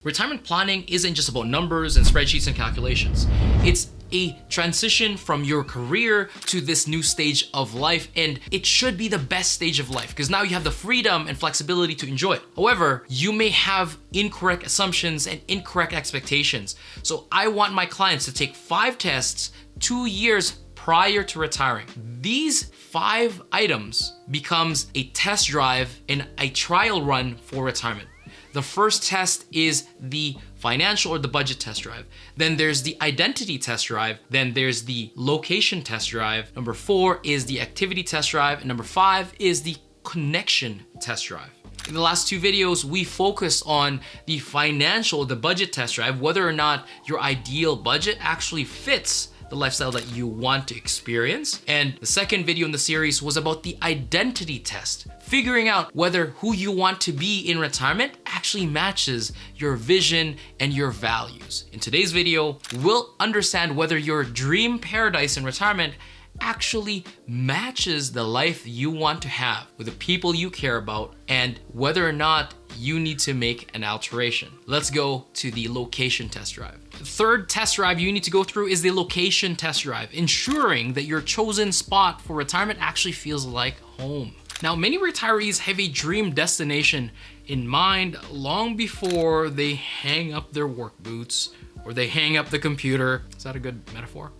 Retirement planning isn't just about numbers and spreadsheets and calculations. It's a transition from your career to this new stage of life, and it should be the best stage of life because now you have the freedom and flexibility to enjoy it. However, you may have incorrect assumptions and incorrect expectations. So I want my clients to take 5 tests 2 years prior to retiring. These 5 items becomes a test drive and a trial run for retirement. The first test is the financial or the budget test drive. Then there's the identity test drive. Then there's the location test drive. Number 4 is the activity test drive. And number 5 is the connection test drive. In the last 2 videos, we focused on the financial, the budget test drive, whether or not your ideal budget actually fits the lifestyle that you want to experience. And the second video in the series was about the identity test, figuring out whether who you want to be in retirement actually matches your vision and your values. In today's video, we'll understand whether your dream paradise in retirement actually matches the life you want to have with the people you care about and whether or not you need to make an alteration. Let's go to the location test drive. The third test drive you need to go through is the location test drive, ensuring that your chosen spot for retirement actually feels like home. Now, many retirees have a dream destination in mind long before they hang up their work boots or they hang up the computer. Is that a good metaphor?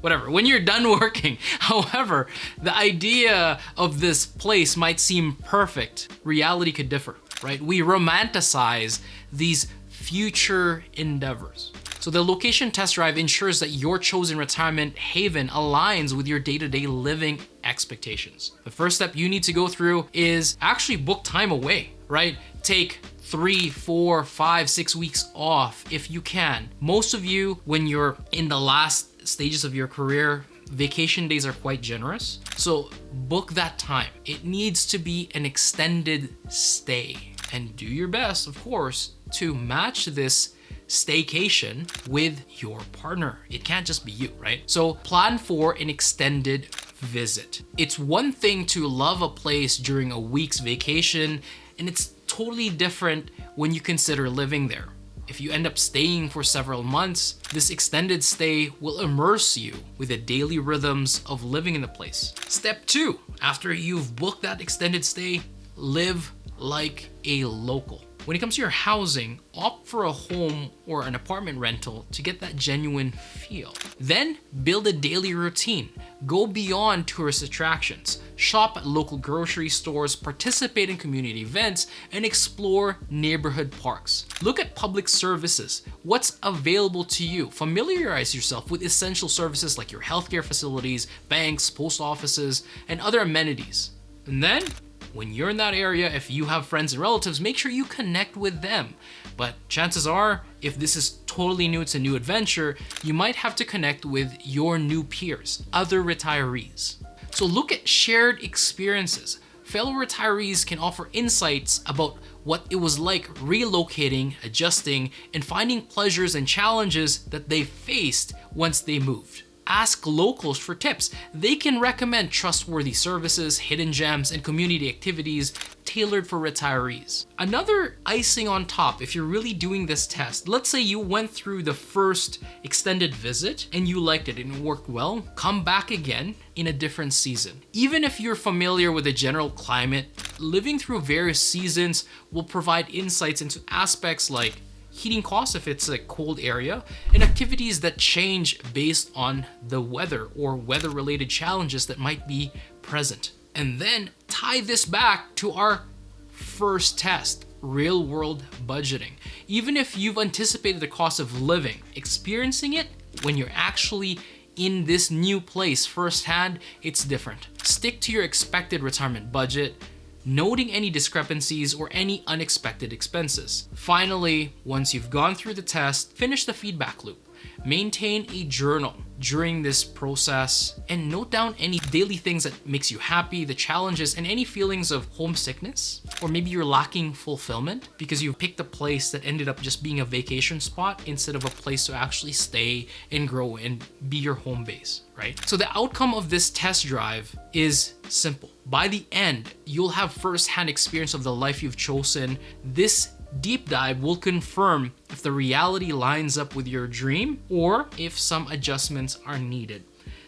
Whatever, when you're done working. However, the idea of this place might seem perfect. Reality could differ, right? We romanticize these future endeavors. So the location test drive ensures that your chosen retirement haven aligns with your day-to-day living expectations. The first step you need to go through is actually book time away, right? Take 3, 4, 5, 6 weeks off if you can. Most of you, when you're in the last stages of your career, vacation days are quite generous. So book that time. It needs to be an extended stay. And do your best, of course, to match this staycation with your partner. It can't just be you, right? So plan for an extended visit. It's one thing to love a place during a week's vacation, and it's totally different when you consider living there. If you end up staying for several months, this extended stay will immerse you with the daily rhythms of living in the place. Step 2, after you've booked that extended stay, live like a local. When it comes to your housing, opt for a home or an apartment rental to get that genuine feel. Then build a daily routine. Go beyond tourist attractions. Shop at local grocery stores, participate in community events, and explore neighborhood parks. Look at public services. What's available to you? Familiarize yourself with essential services like your healthcare facilities, banks, post offices, and other amenities. And then, when you're in that area, if you have friends and relatives, make sure you connect with them. But chances are, if this is totally new, it's a new adventure, you might have to connect with your new peers, other retirees. So look at shared experiences. Fellow retirees can offer insights about what it was like relocating, adjusting, and finding pleasures and challenges that they faced once they moved. Ask locals for tips. They can recommend trustworthy services, hidden gems, and community activities tailored for retirees. Another icing on top, if you're really doing this test, let's say you went through the first extended visit and you liked it and it worked well, come back again in a different season. Even if you're familiar with the general climate, living through various seasons will provide insights into aspects like heating costs if it's a cold area, and activities that change based on the weather or weather-related challenges that might be present. And then tie this back to our first test, real-world budgeting. Even if you've anticipated the cost of living, experiencing it when you're actually in this new place firsthand, it's different. Stick to your expected retirement budget, noting any discrepancies or any unexpected expenses. Finally, once you've gone through the test, finish the feedback loop. Maintain a journal during this process and note down any daily things that makes you happy, the challenges, and any feelings of homesickness, or maybe you're lacking fulfillment because you picked a place that ended up just being a vacation spot instead of a place to actually stay and grow and be your home base, right? So the outcome of this test drive is simple. By the end, you'll have first-hand experience of the life you've chosen. This deep dive will confirm if the reality lines up with your dream or if some adjustments are needed.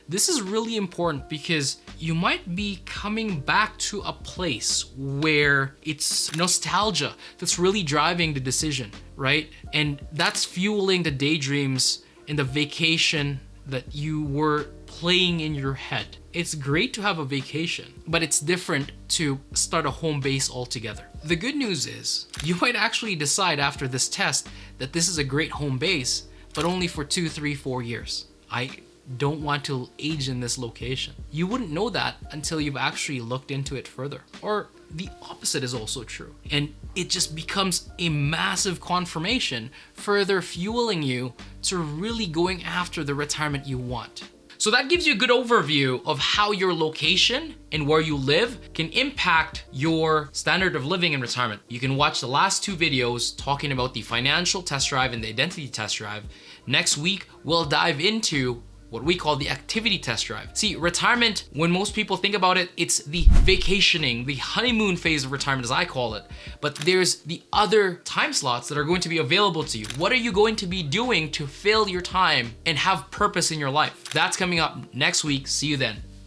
This is really important because you might be coming back to a place where it's nostalgia that's really driving the decision, right? And that's fueling the daydreams and the vacation that you were playing in your head. It's great to have a vacation, but it's different to start a home base altogether. The good news is you might actually decide after this test that this is a great home base, but only for 2, 3, 4 years. I don't want to age in this location. You wouldn't know that until you've actually looked into it further. Or the opposite is also true. And it just becomes a massive confirmation, further fueling you to really going after the retirement you want. So that gives you a good overview of how your location and where you live can impact your standard of living in retirement. You can watch the last 2 videos talking about the financial test drive and the identity test drive. Next week, we'll dive into what we call the activity test drive. See, retirement, when most people think about it, it's the vacationing, the honeymoon phase of retirement as I call it. But there's the other time slots that are going to be available to you. What are you going to be doing to fill your time and have purpose in your life? That's coming up next week. See you then.